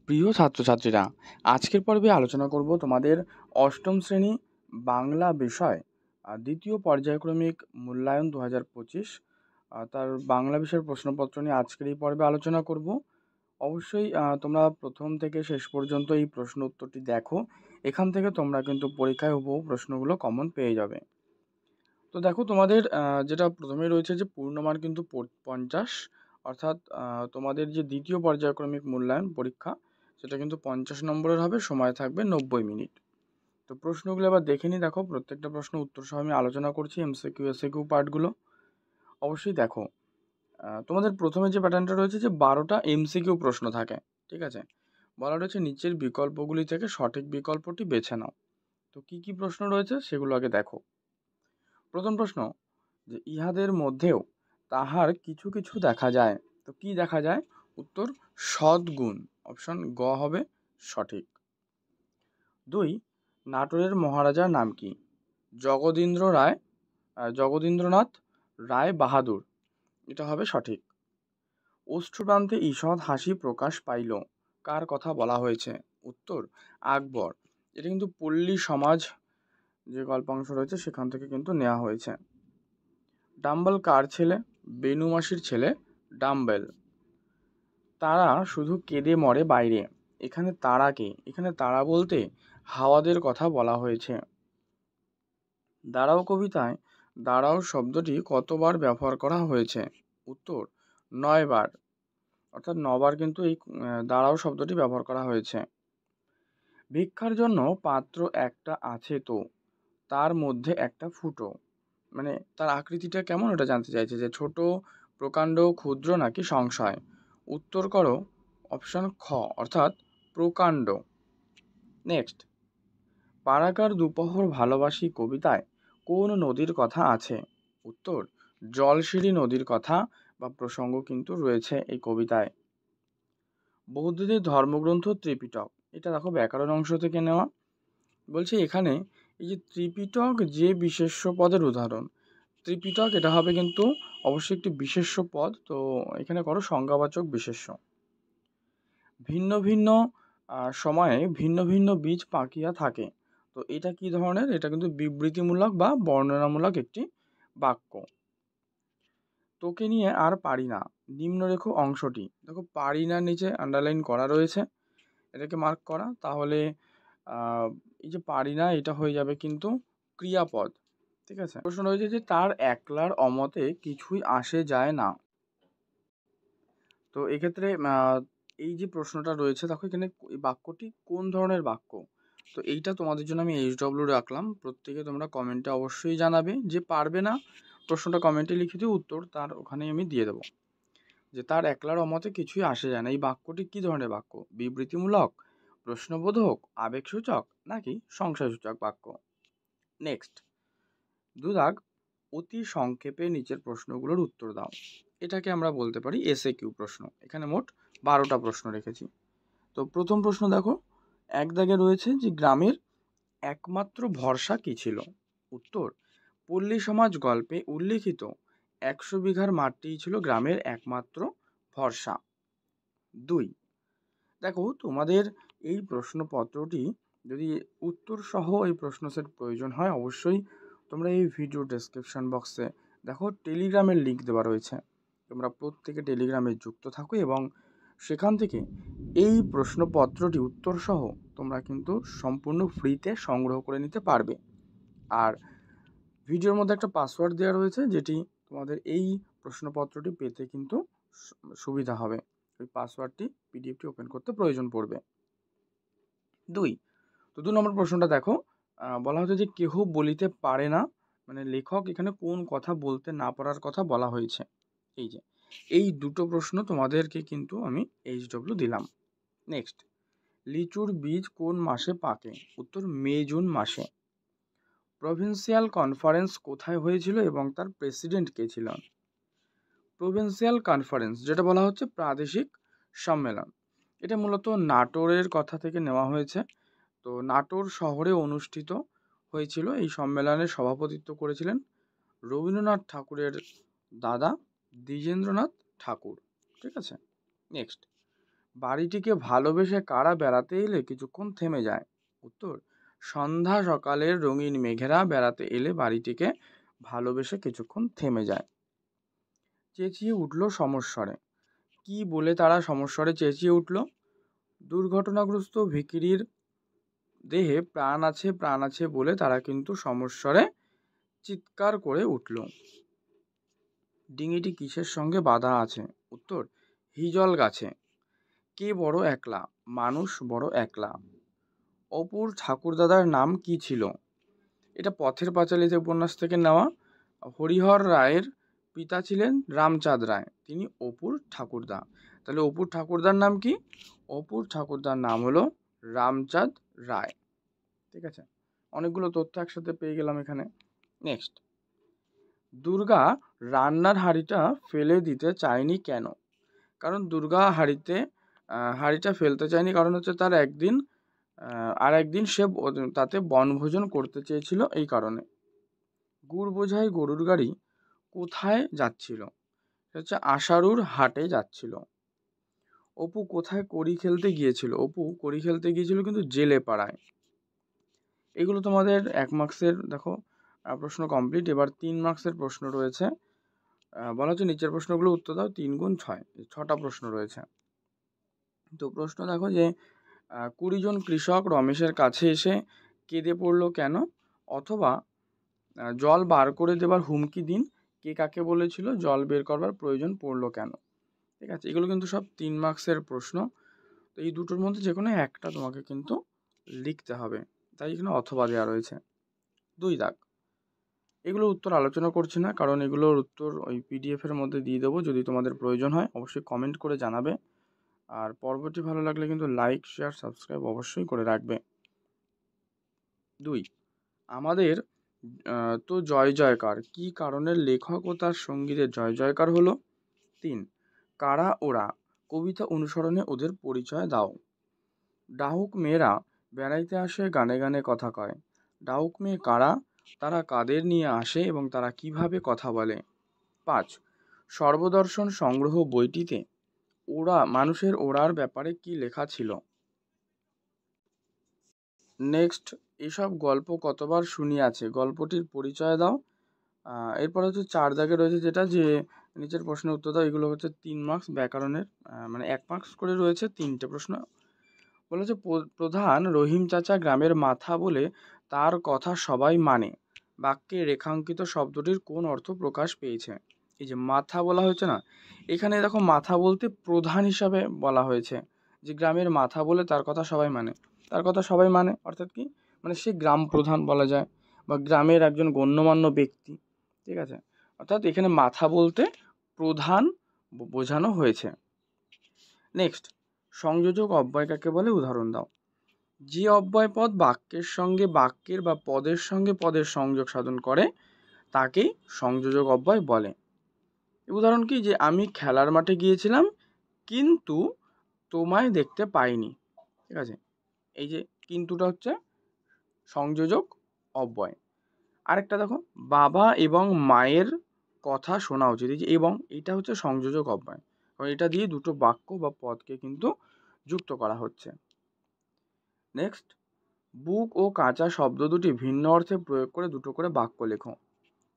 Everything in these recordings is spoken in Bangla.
প্রিয় ছাত্রছাত্রীরা, আজকের পর্বে আলোচনা করব তোমাদের অষ্টম শ্রেণী বাংলা বিষয় দ্বিতীয় পর্যায়ক্রমিক মূল্যায়ন 2025। তার বাংলা বিষয়ের প্রশ্নপত্র নিয়ে আজকের এই পর্বে আলোচনা করব। অবশ্যই তোমরা প্রথম থেকে শেষ পর্যন্ত এই প্রশ্ন উত্তরটি দেখো। এখান থেকে তোমরা কিন্তু পরীক্ষায় হুবহু প্রশ্নগুলো কমন পেয়ে যাবে। তো দেখো, তোমাদের যেটা প্রথমেই রয়েছে যে পূর্ণমান কিন্তু 50, অর্থাৎ তোমাদের যে দ্বিতীয় পর্যায়ক্রমিক মূল্যায়ন পরীক্ষা সেটা কিন্তু 50 নম্বরের হবে, সময় থাকবে 90 মিনিট। তো প্রশ্নগুলো এবার দেখে নিই। দেখো, প্রত্যেকটা প্রশ্ন উত্তর সহ আমি আলোচনা করছি, এমসিকিউ এসএকিউ পার্টগুলো। অবশ্যই দেখো, তোমাদের প্রথমে যে প্যাটার্নটা রয়েছে যে 12টা এমসিকিউ প্রশ্ন থাকে, ঠিক আছে। বলা রয়েছে নিচের বিকল্পগুলি থেকে সঠিক বিকল্পটি বেছে নাও। তো কি কি প্রশ্ন রয়েছে সেগুলো আগে দেখো। প্রথম প্রশ্ন, যে ইহাদের মধ্যেও তাহার কিছু কিছু দেখা যায়। তো কি দেখা যায়? উত্তর সদ্গুণ, অপশন গ হবে সঠিক। 2, নাটোরের মহারাজার নাম কি? জগদীন্দ্রনাথ রায় বাহাদুর, এটা হবে সঠিক। ওষ্ঠপ্রান্তে ঈষৎ হাসি প্রকাশ পাইল, কার কথা বলা হয়েছে? উত্তর আকবর। এটা কিন্তু পল্লী সমাজ যে গল্পাংশ রয়েছে সেখান থেকে কিন্তু নেওয়া হয়েছে। ডাম্বেল কার ছেলে? বেনু মাসির ছেলে ডাম্বেল। তারা শুধু কেঁদে মরে বাইরে, এখানে তারা কে? এখানে তারা বলতে হাওয়াদের কথা বলা হয়েছে। দাঁড়াও কবিতায় দাঁড়াও শব্দটি কতবার ব্যবহার করা হয়েছে? উত্তর 9 বার, অর্থাৎ 9 বার কিন্তু এই দাঁড়াও শব্দটি ব্যবহার করা হয়েছে। ভিক্ষার জন্য পাত্র একটা আছে, তো তার মধ্যে একটা ফুটো, মানে তার আকৃতিটা কেমন ওটা জানতে চাইছে, যে ছোট, প্রকাণ্ড, ক্ষুদ্র নাকি সংশয়। উত্তর করো অপশন খ, অর্থাৎ প্রকাণ্ড। নেক্সট, পারাকার দুপহর ভালোবাসি কবিতায় কোন নদীর কথা আছে? উত্তর জলশিরি নদীর কথা বা প্রসঙ্গ কিন্তু রয়েছে এই কবিতায়। বৌদ্ধদের ধর্মগ্রন্থ ত্রিপিটক, এটা দেখো ব্যাকরণ অংশ থেকে নেওয়া। বলছে এখানে এই যে ত্রিপিটক যে বিশেষ্য পদের উদাহরণ, ত্রিপিটক এটা হবে কিন্তু অবশ্যই একটি বিশেষ্য পদ, তো এখানে করো সংজ্ঞাবাচক বিশেষ্য। ভিন্ন ভিন্ন সময়ে ভিন্ন ভিন্ন বীজ পাকিয়া থাকে, তো এটা কি ধরনের? এটা কিন্তু বিবৃতিমূলক বা বর্ণনামূলক একটি বাক্য। তোকে নিয়ে আর পারি না, নিম্নরেখ অংশটি, দেখো পারি না নিচে আন্ডারলাইন করা রয়েছে, এটাকে মার্ক করা। তাহলে এই যে পারি না এটা হয়ে যাবে কিন্তু ক্রিয়াপদ, ঠিক আছে। প্রশ্ন রয়েছে যে তার একলার অমতে কিছুই আসে যায় না। তো এক্ষেত্রে এই যে প্রশ্নটা রয়েছে, দেখো এখানে এই বাক্যটি কোন ধরনের বাক্য। তো এইটা তোমাদের জন্য আমি HW রাখলাম, প্রত্যেকে তোমরা কমেন্টে অবশ্যই জানাবে। যে পারবে না প্রশ্নটা কমেন্টে লিখে দিও, উত্তর তার ওখানেই আমি দিয়ে দেবো। যে তার একলার অমতে কিছুই আসে যায় না, এই বাক্যটি কী ধরনের বাক্য? বিবৃতিমূলক, প্রশ্নবোধক, আবেগসূচক নাকি সংশয়সূচক বাক্য? নেক্সট, দুদাগ অতি সংক্ষেপে নিচের প্রশ্নগুলোর উত্তর দাও। এটাকে আমরা বলতে পারি এসএকিউ প্রশ্ন। এখানে মোট 12টা প্রশ্ন রেখেছি। তো প্রথম প্রশ্ন দেখো, এক দাগে রয়েছে যে গ্রামের একমাত্র ভরসা কী ছিল? উত্তর পল্লী সমাজ গল্পে উল্লিখিত 100 বিঘার মাঠটিই ছিল গ্রামের একমাত্র ভরসা। 2, দেখো তোমাদের এই প্রশ্নপত্রটি যদি উত্তর সহ এই প্রশ্ন সেট প্রয়োজন হয়, অবশ্যই তোমরা এই ভিডিও ডেসক্রিপশন বক্সে দেখো টেলিগ্রামের লিঙ্ক দেওয়া রয়েছে, তোমরা প্রত্যেকে টেলিগ্রামে যুক্ত থাকো এবং সেখান থেকে এই প্রশ্নপত্রটি উত্তর সহ তোমরা কিন্তু সম্পূর্ণ ফ্রিতে সংগ্রহ করে নিতে পারবে। আর ভিডিওর মধ্যে একটা পাসওয়ার্ড দেওয়া রয়েছে, যেটি তোমাদের এই প্রশ্নপত্রটি পেতে কিন্তু সুবিধা হবে। ওই পাসওয়ার্ডটি পিডিএফটি ওপেন করতে প্রয়োজন পড়বে। 2, তো 2 নম্বর প্রশ্নটা দেখো, বলা হচ্ছে যে কেহ বলিতে পারে না, মানে লেখক এখানে কোন কথা বলতে না পারার কথা বলা হয়েছে। এই যে এই দুটো প্রশ্ন তোমাদেরকে কিন্তু আমি HW দিলাম। নেক্সট, লিচুর বীজ কোন মাসে পাকে? উত্তর মে জুন মাসে। প্রভিন্সিয়াল কনফারেন্স কোথায় হয়েছিল এবং তার প্রেসিডেন্ট কে ছিলেন? প্রভিন্সিয়াল কনফারেন্স যেটা বলা হচ্ছে প্রাদেশিক সম্মেলন, এটা মূলত নাটোরের কথা থেকে নেওয়া হয়েছে। তো নাটোর শহরে অনুষ্ঠিত হয়েছিল। এই সম্মেলনে সভাপতিত্ব করেছিলেন রবীন্দ্রনাথ ঠাকুরের দাদা দ্বিজেন্দ্রনাথ ঠাকুর, ঠিক আছে। নেক্সট, বাড়িটিকে ভালোবেসে কারা বেড়াতে এলে কিছুক্ষণ থেমে যায়? উত্তর, সন্ধ্যা সকালের রঙিন মেঘেরা বেড়াতে এলে বাড়িটিকে ভালোবেসে কিছুক্ষণ থেমে যায়। চেঁচিয়ে উঠল সমস্বরে। কি বলে তারা সমস্বরে চেঁচিয়ে উঠল? দুর্ঘটনাগ্রস্ত ভিখিরির দেহে প্রাণ আছে বলে তারা কিন্তু সমস্বরে চিৎকার করে উঠল। ডিঙিটি কিসের সঙ্গে বাঁধা আছে? উত্তর, হিজল গাছে। কে বড় একলা? মানুষ বড় একলা। অপুর ঠাকুরদাদার নাম কি ছিল? এটা পথের পাঁচালীতে উপন্যাস থেকে নেওয়া। হরিহর রায়ের পিতা ছিলেন রামচাঁদ রায়, তিনি অপুর ঠাকুরদা। তাহলে অপুর ঠাকুরদার নাম কি? অপুর ঠাকুরদার নাম হলো রামচাঁদ রায়। ঠিক আছে, অনেকগুলো তথ্য একসাথে পেয়ে গেলাম এখানে। নেক্সট, দুর্গা রান্নার হাঁড়িটা ফেলে দিতে চায়নি কেন? কারণ দুর্গা হাঁড়িটা ফেলতে চায়নি কারণ হচ্ছে তার একদিন সে তাতে বনভোজন করতে চেয়েছিল, এই কারণে। গুড় বোঝাই গরুর গাড়ি কোথায় যাচ্ছিল? এটা হচ্ছে আশারুর হাটে যাচ্ছিল। অপু কোথায় কড়ি খেলতে গিয়েছিল? অপু কড়ি খেলতে গিয়েছিল কিন্তু জেলে পাড়ায়। এগুলো তোমাদের 1 মার্কসের দেখো প্রশ্ন কমপ্লিট। এবার 3 মার্কসের প্রশ্ন রয়েছে। বলা হচ্ছে নিচের প্রশ্নগুলো উত্তর দাও। 3 গুণ 6, 6টা প্রশ্ন রয়েছে। তো প্রশ্ন দেখো যে 20 জন কৃষক রমেশের কাছে এসে কেঁদে পড়ল কেন? অথবা জল বার করে দেবার হুমকি দিন, কে কাকে বলেছিল জল বের করবার প্রয়োজন পড়লো কেন? ঠিক আছে, এগুলো কিন্তু সব 3 মার্কসের প্রশ্ন। তো এই দুটোর মধ্যে যে কোনো একটা তোমাকে কিন্তু লিখতে হবে, তাই এখানে অথবা দেওয়া রয়েছে। 2 দাগ, এগুলোর উত্তর আলোচনা করছি না, কারণ এগুলোর উত্তর ওই পিডিএফের মধ্যে দিয়ে দেবো। যদি তোমাদের প্রয়োজন হয় অবশ্যই কমেন্ট করে জানাবে। আর পর্বটি ভালো লাগলে কিন্তু লাইক, শেয়ার, সাবস্ক্রাইব অবশ্যই করে রাখবে। 2, আমাদের তো জয় জয়কার কী কারণে লেখক ও তার সঙ্গীদের জয় জয়কার হলো? 3, কারা ওরা? কবিতা অনুসরণে ওদের পরিচয় দাও। ডাহুক মেয়েরা বেড়াইতে আসে গানে গানে কথা কয়। ডাহুক মেয়ে কারা? তারা কাদের নিয়ে আসে এবং তারা কিভাবে কথা বলে? 5, সর্বদর্শন সংগ্রহ বইটিতে মানুষের ওড়ার ব্যাপারে কি লেখা ছিল? নেক্সট, এসব গল্প কতবার শুনিয়াছে? গল্পটির পরিচয় দাও। এরপর হচ্ছে 4 দাগে রয়েছে যেটা যে নিচের প্রশ্নের উত্তর দাও। এগুলো হচ্ছে 3 মার্কস ব্যাকরণের, মানে 1 মার্কস করে রয়েছে 3টে প্রশ্ন। বলেছে প্রধান রহিম চাচা গ্রামের মাথা বলে তার কথা সবাই মানে। বাক্যে রেখাঙ্কিত শব্দটির কোন অর্থ প্রকাশ পেয়েছে? এই যে মাথা বলা হয়েছে না, এখানে দেখো মাথা বলতে প্রধান হিসাবে বলা হয়েছে, যে গ্রামের মাথা বলে তার কথা সবাই মানে। তার কথা সবাই মানে অর্থাৎ কি, মানে সে গ্রাম প্রধান বলা যায়, বা গ্রামের একজন গণ্যমান্য ব্যক্তি। ঠিক আছে, অর্থাৎ এখানে মাথা বলতে প্রধান বোঝানো হয়েছে। নেক্সট, সংযোজক অব্যয় কাকে বলে? উদাহরণ দাও। যে অব্যয় পদ বাক্যের সঙ্গে বাক্যের বা পদের সঙ্গে পদের সংযোগ সাধন করে তাকেই সংযোজক অব্যয় বলে। উদাহরণ কি, যে আমি খেলার মাঠে গিয়েছিলাম কিন্তু তোমায় দেখতে পাইনি। ঠিক আছে, এই যে কিন্তুটা হচ্ছে সংযোজক অব্যয়। আরেকটা দেখো, বাবা এবং মায়ের কথা শোনা উচিত। এই যে এবং, এটা হচ্ছে সংযোজক অব্যয়, কারণ এটা দিয়ে দুটো বাক্য বা পদকে কিন্তু যুক্ত করা হচ্ছে। নেক্সট, বুক ও কাঁচা শব্দ দুটি ভিন্ন অর্থে প্রয়োগ করে দুটো করে বাক্য লেখো।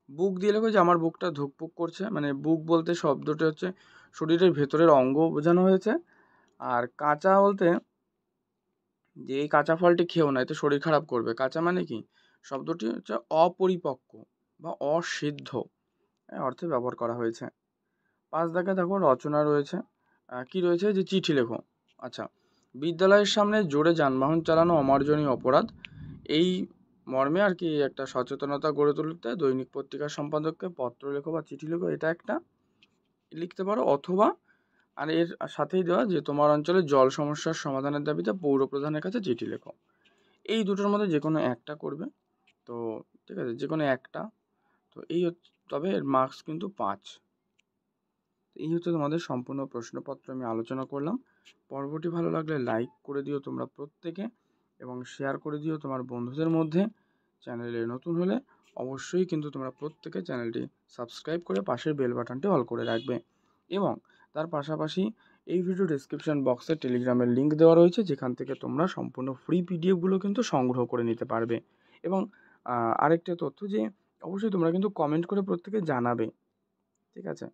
বুক দিয়ে লেখো যে আমার বুকটা ধুকপুক করছে, মানে বুক বলতে শব্দটি হচ্ছে শরীরের ভেতরের অঙ্গ বোঝানো হয়েছে। আর কাঁচা বলতে যে এই কাঁচা ফলটি খেও না, এতে শরীর খারাপ করবে। কাঁচা মানে কি, শব্দটি হচ্ছে অপরিপক্ক বা অসিদ্ধ অর্থে ব্যবহার করা হয়েছে। 5 দাগে দেখো রচনা রয়েছে। কি রয়েছে, যে চিঠি লেখো। আচ্ছা, বিদ্যালয়ের সামনে জোরে যানবাহন চালানো অমার্জনীয় অপরাধ, এই মর্মে আর কি একটা সচেতনতা গড়ে তুলতে দৈনিক পত্রিকার সম্পাদককে পত্র লেখো বা চিঠি লেখো, এটা একটা লিখতে পারো। অথবা আর এর সাথেই দেওয়া যে তোমার অঞ্চলে জল সমস্যার সমাধানের দাবিতে পৌর প্রধানের কাছে চিঠি লেখো। এই দুটোর মধ্যে যে কোনো একটা করবে। তো ঠিক আছে, যে কোনো একটা। তো তবে এর মার্কস কিন্তু 5। এই হচ্ছে তোমাদের সম্পূর্ণ প্রশ্নপত্র আমি আলোচনা করলাম। পর্বটি ভালো লাগলে লাইক করে দিও তোমরা প্রত্যেকে, এবং শেয়ার করে দিও তোমার বন্ধুদের মধ্যে। চ্যানেলে নতুন হলে অবশ্যই কিন্তু তোমরা প্রত্যেকে চ্যানেলটি সাবস্ক্রাইব করে পাশের বেল বাটনটি অল করে রাখবে। এবং তার পাশাপাশি এই ভিডিও ডেসক্রিপশন বক্সে টেলিগ্রামের লিঙ্ক দেওয়া রয়েছে, যেখান থেকে তোমরা সম্পূর্ণ ফ্রি পিডিএফগুলো কিন্তু সংগ্রহ করে নিতে পারবে। এবং আরেকটা তথ্য যে অবশ্যই তোমরা কিন্তু কমেন্ট করে প্রত্যেকে জানাবে, ঠিক আছে?